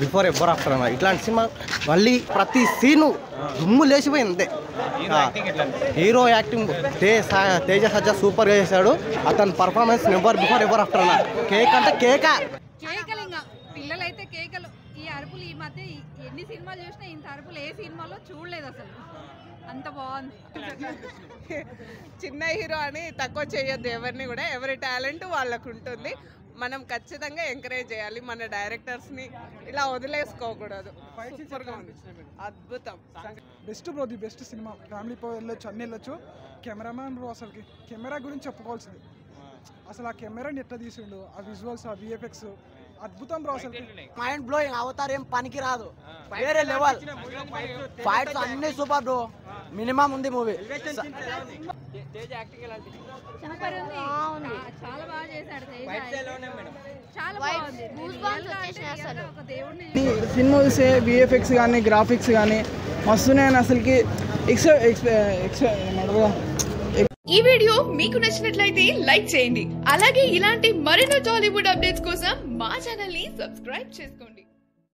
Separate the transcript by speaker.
Speaker 1: Before ever after అన్న. ఇట్లాంటి cinema మళ్ళీ ప్రతి సీను దుమ్ము లేచిపోయింది అంతే. హీరో యాక్టింగ్ తేజ సజ్జా సూపర్గా చేశాడు. అతని performance never before ever after అన్న. కేక్ అంటే
Speaker 2: కేకలు, ఇంకా పిల్లలైతే కేకలు. ఈ అరుపులు ఈ మధ్య ఎన్ని సినిమాలు చూసినా ఇంత అరుపులు ఏ సినిమాలో చూడలేదు అసలు. అంత బాగుంది.
Speaker 3: చిన్న హీరో అని తక్కువ చేయొద్దు ఎవరిని కూడా. ఎవరి టాలెంట్ వాళ్ళకు ఉంటుంది. మనం ఖచ్చితంగా ఎంకరేజ్ చేయాలి. మన డైరెక్టర్స్ని ఇలా వదిలేసుకోకూడదు. సూపర్గా ఉంది, అద్భుతం.
Speaker 4: Best bro, the best cinema. ఫ్యామిలీతో వెళ్ళొచ్చు, అన్నీ వెళ్ళొచ్చు. కెమెరామ్యాన్ బ్రో, అసలుకి కెమెరా గురించి చెప్పుకోవాల్సింది. అసలు ఆ కెమెరాని ఎట్లా తీసిండు, ఆ విజువల్స్, ఆ విఎఫ్ఎక్స్ అద్భుతం బ్రో. అసలు
Speaker 5: మైండ్ బ్లోయింగ్. అవతార్ ఏం పనికి రాదు, వేరే లెవెల్. ఫైట్స్ అన్ని సూపర్ బ్రో. మినిమం ఉంది మూవీ.
Speaker 2: సూపర్ ఉంది, చాలా బాగా చేశాడు తేజ. చాలా బాగుంది. ఒక దేవుడిని
Speaker 4: సినిమా చూసే విఎఫ్ఎక్స్ కానీ గ్రాఫిక్స్ కానీ మస్తున్నాయని అసలుకి
Speaker 6: ఈ వీడియో మీకు నచ్చినట్లయితే లైక్ చేయండి. అలాగే ఇలాంటి మరెన్నో టాలీవుడ్ అప్డేట్స్ కోసం మా ఛానల్ ని సబ్స్క్రైబ్ చేసుకోండి.